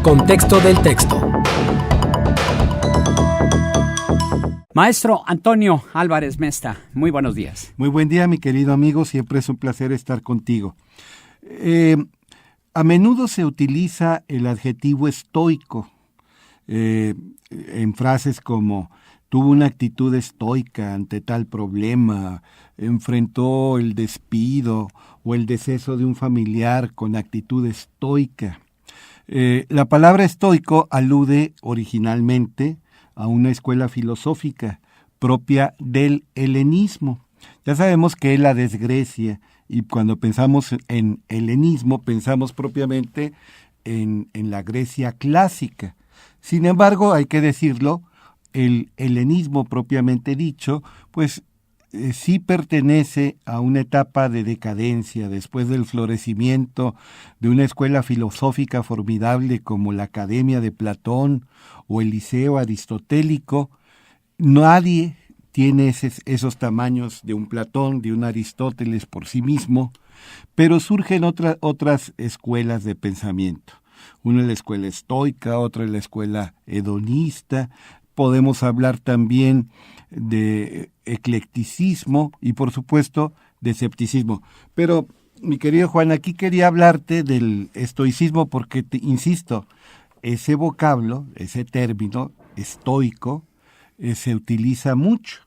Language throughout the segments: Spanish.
contexto del texto. Maestro Antonio Álvarez Mesta, muy buenos días. Muy buen día, mi querido amigo, siempre es un placer estar contigo. A menudo se utiliza el adjetivo estoico en frases como tuvo una actitud estoica ante tal problema, enfrentó el despido o el deceso de un familiar con actitud estoica. La palabra estoico alude originalmente a una escuela filosófica propia del helenismo. Ya sabemos que Hélade es Grecia, y cuando pensamos en helenismo pensamos propiamente en la Grecia clásica. Sin embargo, hay que decirlo, el helenismo propiamente dicho, pues sí pertenece a una etapa de decadencia después del florecimiento de una escuela filosófica formidable como la Academia de Platón o el Liceo Aristotélico. Nadie tiene esos tamaños de un Platón, de un Aristóteles por sí mismo, pero surgen otras escuelas de pensamiento. Una es la escuela estoica, otra es la escuela hedonista. Podemos hablar también de eclecticismo y, por supuesto, de escepticismo. Pero, mi querido Juan, aquí quería hablarte del estoicismo porque, insisto, ese vocablo, ese término estoico, se utiliza mucho.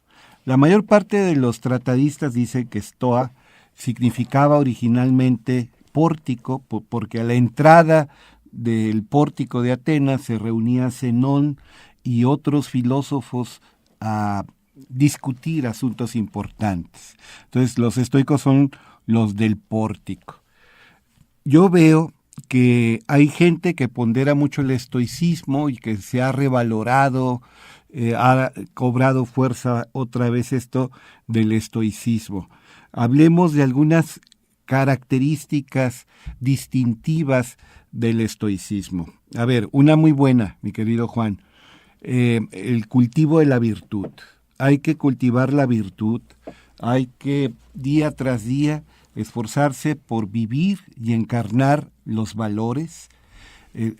La mayor parte de los tratadistas dicen que stoa significaba originalmente pórtico, porque a la entrada del pórtico de Atenas se reunía Zenón y otros filósofos a discutir asuntos importantes. Entonces, los estoicos son los del pórtico. Yo veo que hay gente que pondera mucho el estoicismo y que se ha revalorado, ha cobrado fuerza otra vez esto del estoicismo. Hablemos de algunas características distintivas del estoicismo. A ver, una muy buena, mi querido Juan, el cultivo de la virtud. Hay que cultivar la virtud, hay que día tras día esforzarse por vivir y encarnar los valores,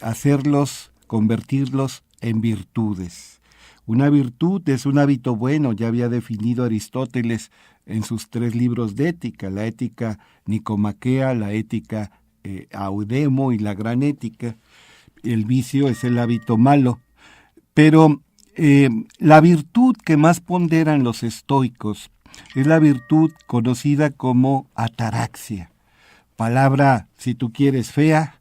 hacerlos, convertirlos en virtudes. Una virtud es un hábito bueno, ya había definido Aristóteles en sus 3 libros de ética, la ética nicomaquea, la ética audemo y la gran ética. El vicio es el hábito malo. Pero la virtud que más ponderan los estoicos es la virtud conocida como ataraxia. Palabra, si tú quieres, fea,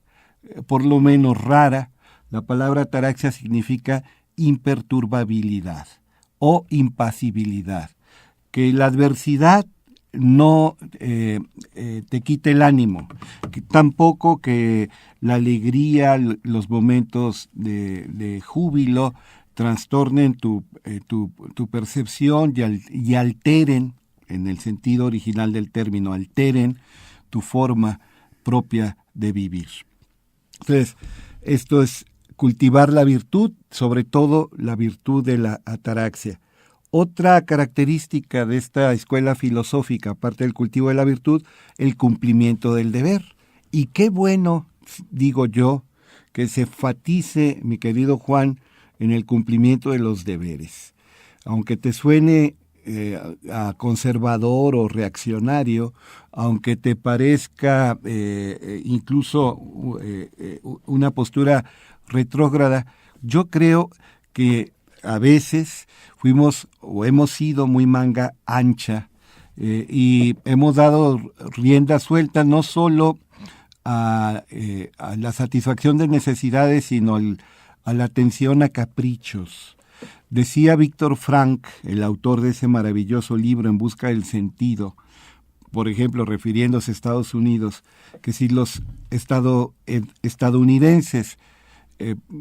por lo menos rara. La palabra ataraxia significa imperturbabilidad o impasibilidad. Que la adversidad no te quite el ánimo, que tampoco que la alegría, los momentos de júbilo trastornen tu percepción y alteren, en el sentido original del término, alteren tu forma propia de vivir. Entonces, esto es cultivar la virtud, sobre todo la virtud de la ataraxia. Otra característica de esta escuela filosófica, aparte del cultivo de la virtud, el cumplimiento del deber. Y qué bueno, digo yo, que se enfatice, mi querido Juan, en el cumplimiento de los deberes. Aunque te suene a conservador o reaccionario, aunque te parezca incluso una postura retrógrada, yo creo que a veces fuimos o hemos sido muy manga ancha y hemos dado rienda suelta no solo a la satisfacción de necesidades, sino a la atención a caprichos. Decía Víctor Frank, el autor de ese maravilloso libro En busca del sentido, por ejemplo, refiriéndose a Estados Unidos, que si los estadounidenses,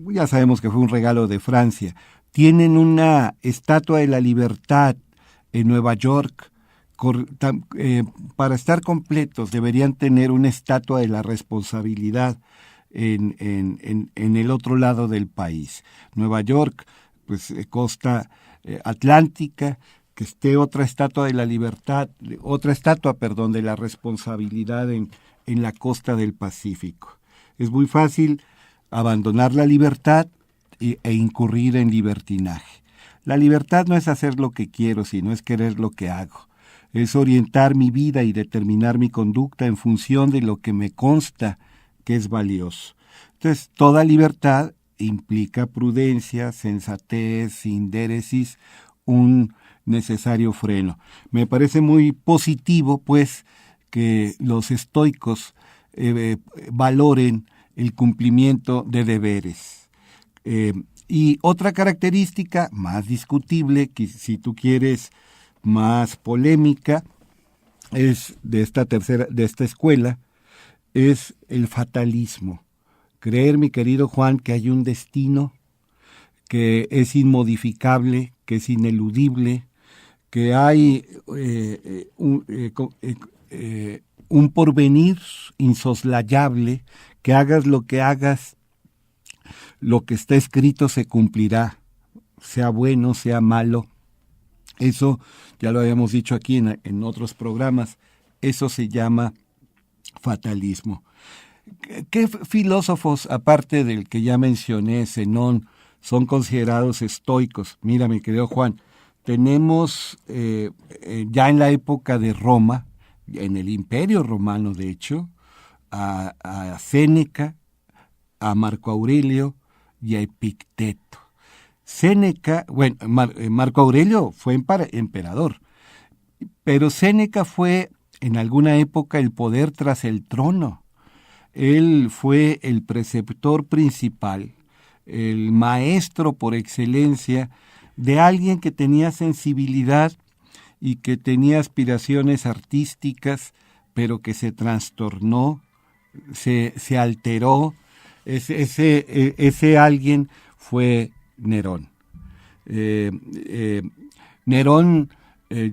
ya sabemos que fue un regalo de Francia, tienen una estatua de la libertad en Nueva York, para estar completos deberían tener una estatua de la responsabilidad en el otro lado del país. Nueva York, pues costa atlántica, que esté otra estatua de la libertad, de la responsabilidad en la costa del Pacífico. Es muy fácil abandonar la libertad e incurrir en libertinaje. La libertad no es hacer lo que quiero, sino es querer lo que hago. Es orientar mi vida y determinar mi conducta en función de lo que me consta que es valioso. Entonces, toda libertad implica prudencia, sensatez, sindéresis, un necesario freno. Me parece muy positivo, pues, que los estoicos valoren el cumplimiento de deberes. Y otra característica más discutible, que si tú quieres más polémica, es de esta escuela, es el fatalismo. Creer, mi querido Juan, que hay un destino que es inmodificable, que es ineludible, que hay un porvenir insoslayable, que hagas, lo que está escrito se cumplirá, sea bueno, sea malo. Eso ya lo habíamos dicho aquí en otros programas, eso se llama fatalismo. ¿Qué filósofos, aparte del que ya mencioné, Zenón, son considerados estoicos? Mira, mi querido Juan, tenemos ya en la época de Roma, en el Imperio Romano de hecho, a Séneca, a Marco Aurelio y a Epicteto. Séneca, bueno, Marco Aurelio fue emperador, pero Séneca fue en alguna época el poder tras el trono. Él fue el preceptor principal, el maestro por excelencia de alguien que tenía sensibilidad y que tenía aspiraciones artísticas, pero que se trastornó, se alteró. Ese alguien fue Nerón. Nerón,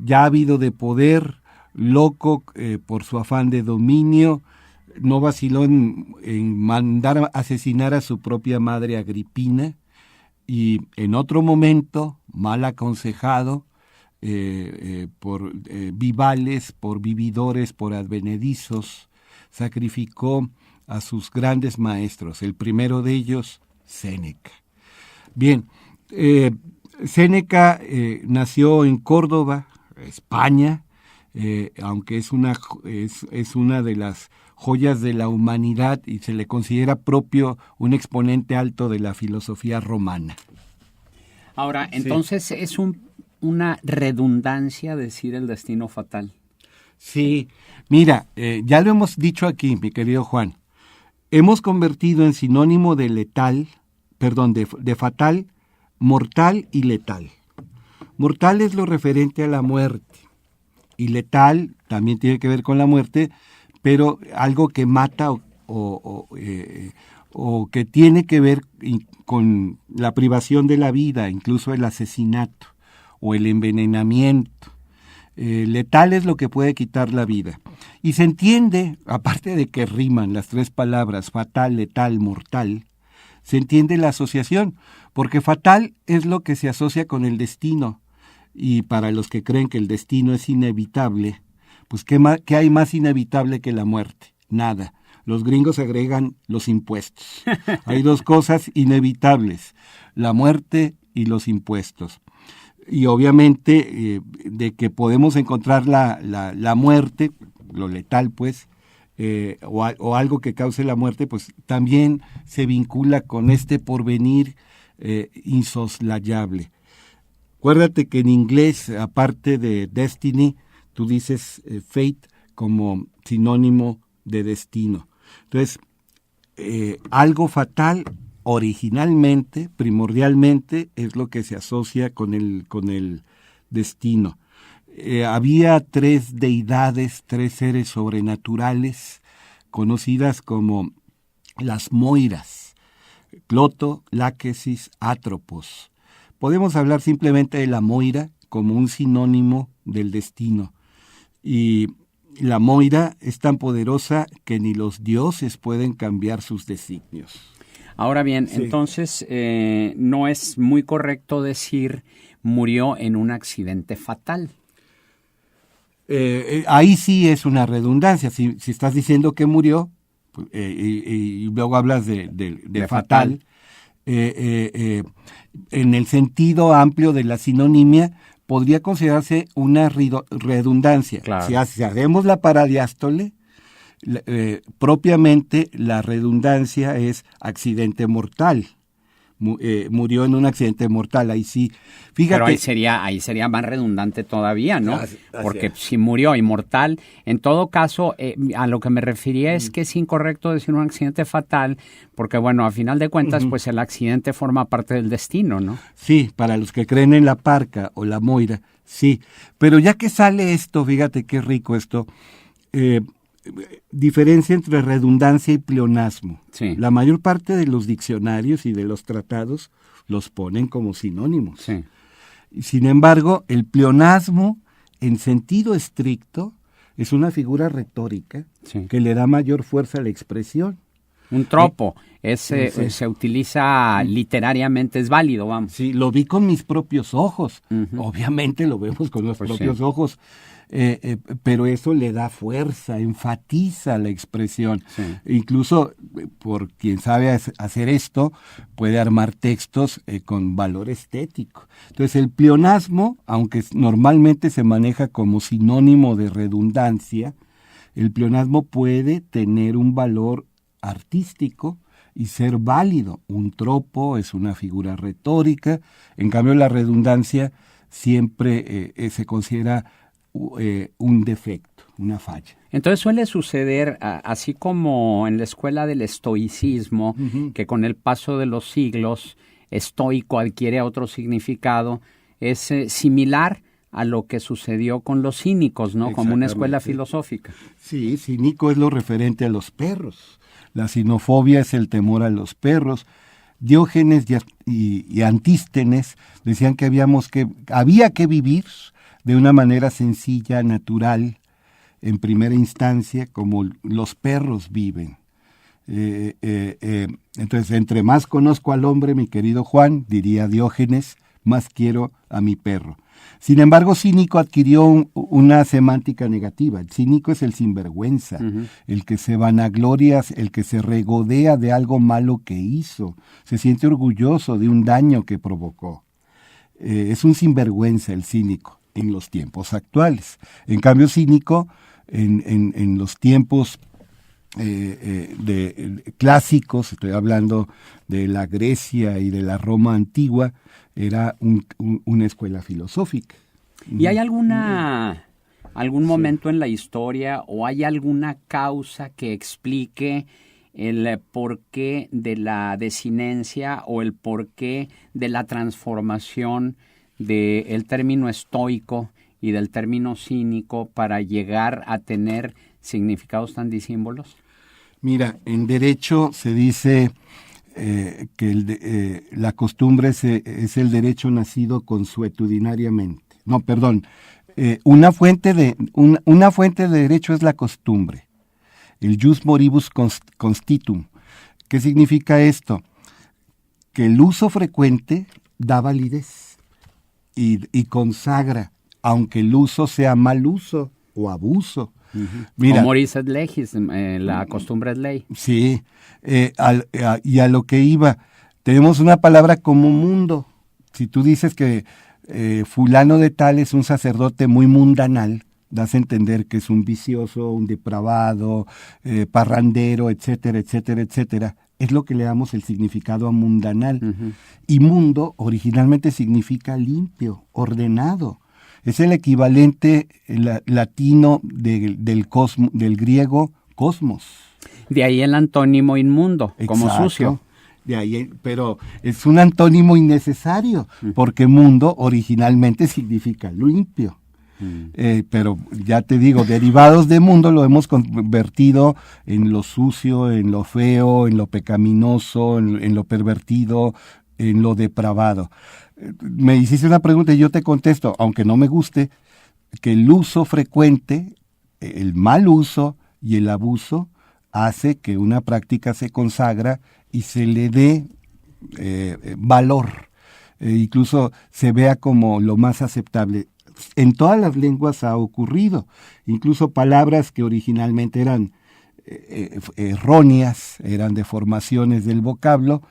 ya ávido de poder, loco por su afán de dominio, no vaciló en mandar a asesinar a su propia madre Agripina, y en otro momento, mal aconsejado por vivales, por vividores, por advenedizos, sacrificó a sus grandes maestros, el primero de ellos, Séneca. Bien, Séneca nació en Córdoba, España, aunque es una de las joyas de la humanidad y se le considera propio un exponente alto de la filosofía romana. Ahora, entonces es una redundancia decir el destino fatal. Sí, mira, ya lo hemos dicho aquí, mi querido Juan. Hemos convertido en sinónimo de de fatal, mortal y letal. Mortal es lo referente a la muerte, y letal también tiene que ver con la muerte, pero algo que mata o que tiene que ver con la privación de la vida, incluso el asesinato o el envenenamiento. Letal es lo que puede quitar la vida. Y se entiende, aparte de que riman las tres palabras, fatal, letal, mortal, se entiende la asociación, porque fatal es lo que se asocia con el destino. Y para los que creen que el destino es inevitable, pues ¿qué hay más inevitable que la muerte? Nada. Los gringos agregan los impuestos. Hay dos cosas inevitables, la muerte y los impuestos. Y obviamente de que podemos encontrar la muerte, lo letal pues, o algo que cause la muerte, pues también se vincula con este porvenir insoslayable. Acuérdate que en inglés, aparte de destiny, tú dices fate como sinónimo de destino. Entonces, algo fatal originalmente, primordialmente, es lo que se asocia con el destino. Había tres deidades, tres seres sobrenaturales, conocidas como las Moiras, Cloto, Láquesis, Atropos. Podemos hablar simplemente de la Moira como un sinónimo del destino. Y la Moira es tan poderosa que ni los dioses pueden cambiar sus designios. Ahora bien, Sí. Entonces no es muy correcto decir murió en un accidente fatal. Ahí sí es una redundancia. Si estás diciendo que murió, y luego hablas de fatal. En el sentido amplio de la sinonimia, podría considerarse una redundancia. Claro. Si hacemos la paradiástole, propiamente la redundancia es accidente mortal. Murió en un accidente mortal, ahí sí. Fíjate. Pero ahí sería más redundante todavía, ¿no? Así Porque es. si murió inmortal, en todo caso, a lo que me refería es que es incorrecto decir un accidente fatal, porque bueno, a final de cuentas, pues el accidente forma parte del destino, ¿no? Sí, para los que creen en la parca o la moira, sí. Pero ya que sale esto, fíjate qué rico esto, diferencia entre redundancia y pleonasmo. Sí. La mayor parte de los diccionarios y de los tratados los ponen como sinónimos. Sí. Sin embargo, el pleonasmo, en sentido estricto, es una figura retórica Sí. que le da mayor fuerza a la expresión. Un tropo, se utiliza literariamente, es válido, vamos. Sí, lo vi con mis propios ojos. Ujú. Obviamente lo vemos con los Pues propios sí. ojos, pero eso le da fuerza, enfatiza la expresión. Sí. Incluso, por quien sabe hacer esto, puede armar textos con valor estético. Entonces, el pleonasmo, aunque normalmente se maneja como sinónimo de redundancia, el pleonasmo puede tener un valor artístico y ser válido. Un tropo es una figura retórica, en cambio la redundancia siempre se considera un defecto, una falla. Entonces suele suceder, así como en la escuela del estoicismo, que con el paso de los siglos, estoico adquiere otro significado, es similar a lo que sucedió con los cínicos, ¿no? Como una escuela filosófica. Sí, cínico es lo referente a los perros. La sinofobia es el temor a los perros. Diógenes y Antístenes decían que había que vivir de una manera sencilla, natural, en primera instancia, como los perros viven. Entonces, entre más conozco al hombre, mi querido Juan, diría Diógenes, más quiero a mi perro. Sin embargo, cínico adquirió una semántica negativa. El cínico es el sinvergüenza, el que se vanagloria, el que se regodea de algo malo que hizo, se siente orgulloso de un daño que provocó. Es un sinvergüenza el cínico en los tiempos actuales. En cambio, cínico en los tiempos clásicos, estoy hablando de la Grecia y de la Roma antigua, era una escuela filosófica. ¿Y hay algún momento en la historia o hay alguna causa que explique el porqué de la desinencia o el porqué de la transformación del término estoico y del término cínico para llegar a tener significados tan disímbolos? Mira, en derecho se dice que la costumbre es el derecho nacido consuetudinariamente. No, perdón. Una fuente de derecho es la costumbre. El jus moribus constitum. ¿Qué significa esto? Que el uso frecuente da validez y consagra, aunque el uso sea mal uso o abuso. Mira, Moris et legis, la costumbre es ley. Sí, y a lo que iba, tenemos una palabra como mundo. Si tú dices que fulano de tal es un sacerdote muy mundanal, das a entender que es un vicioso, un depravado, parrandero, etcétera, etcétera, etcétera. Es lo que le damos el significado a mundanal. Uh-huh. Y mundo originalmente significa limpio, ordenado. Es el equivalente latino del griego cosmos. De ahí el antónimo inmundo, Exacto. Como sucio. De ahí, pero es un antónimo innecesario, porque mundo originalmente significa limpio. Pero ya te digo, derivados de mundo lo hemos convertido en lo sucio, en lo feo, en lo pecaminoso, en lo pervertido, en lo depravado. Me hiciste una pregunta y yo te contesto, aunque no me guste, que el uso frecuente, el mal uso y el abuso hace que una práctica se consagra y se le dé valor, incluso se vea como lo más aceptable. En todas las lenguas ha ocurrido, incluso palabras que originalmente eran erróneas, eran deformaciones del vocablo,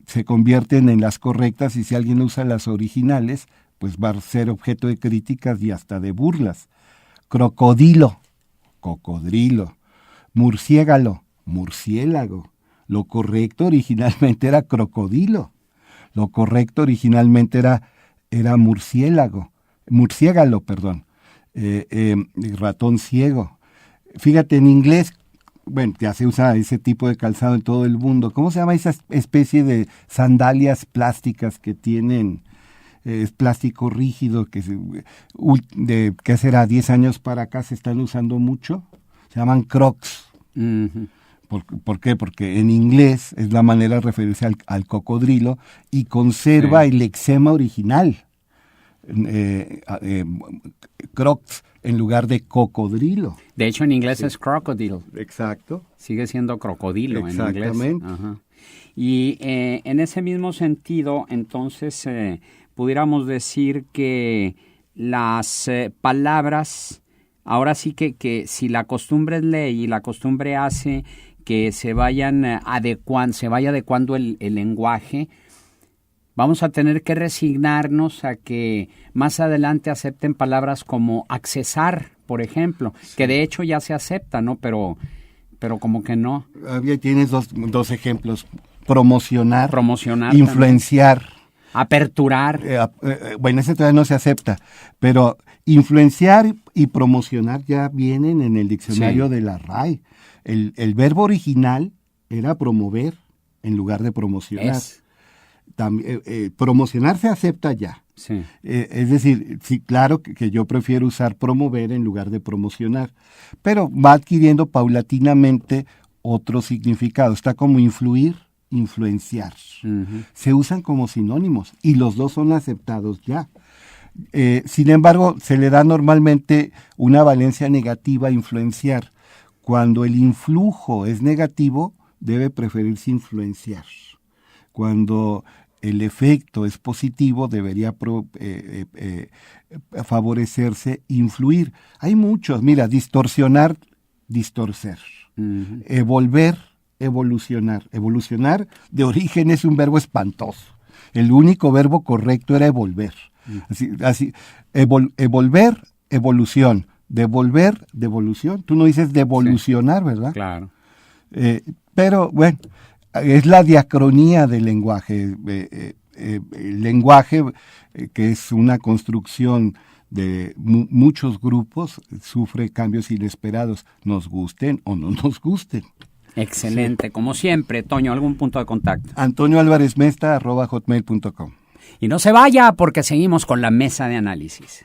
se convierten en las correctas y si alguien usa las originales, pues va a ser objeto de críticas y hasta de burlas. Crocodilo, cocodrilo. Murciégalo, murciélago. Lo correcto originalmente era crocodilo. Lo correcto originalmente era murciégalo, perdón. Ratón ciego. Fíjate, en inglés, bueno, ya se usa ese tipo de calzado en todo el mundo. ¿Cómo se llama esa especie de sandalias plásticas que tienen, es plástico rígido, que ¿qué será? 10 años para acá se están usando mucho? Se llaman Crocs. Uh-huh. ¿Por qué? Porque en inglés es la manera de referirse al cocodrilo y conserva el lexema original. Crocs en lugar de cocodrilo. De hecho, en inglés es crocodile. Exacto. Sigue siendo crocodilo en inglés. Exactamente. Ajá. Y en ese mismo sentido, entonces, pudiéramos decir que las palabras, ahora sí que si la costumbre es ley y la costumbre hace que se vaya adecuando el lenguaje, vamos a tener que resignarnos a que más adelante acepten palabras como accesar, por ejemplo, sí, que de hecho ya se acepta, ¿no? Pero como que no. Tienes dos ejemplos. Promocionar influenciar. También. Aperturar. Bueno, ese todavía no se acepta, pero influenciar y promocionar ya vienen en el diccionario de la RAE. El verbo original era promover en lugar de promocionar. Promocionar se acepta ya. Sí. Es decir, sí, claro que yo prefiero usar promover en lugar de promocionar, pero va adquiriendo paulatinamente otro significado. Está como influir, influenciar. Uh-huh. Se usan como sinónimos y los dos son aceptados ya. Sin embargo, se le da normalmente una valencia negativa a influenciar. Cuando el influjo es negativo, debe preferirse influenciar. Cuando el efecto es positivo, debería favorecerse influir. Hay muchos, mira, distorsionar, distorcer. Uh-huh. Evolver, evolucionar. Evolucionar de origen es un verbo espantoso. El único verbo correcto era evolver. Así, evolver, evolución. Devolver, devolución. Tú no dices devolucionar, ¿verdad? Claro. Pero, bueno, es la diacronía del lenguaje. El lenguaje, que es una construcción de muchos grupos, sufre cambios inesperados, nos gusten o no nos gusten. Excelente. Sí. Como siempre, Toño, ¿algún punto de contacto? AntonioAlvarezMesta@hotmail.com. Y no se vaya porque seguimos con la mesa de análisis.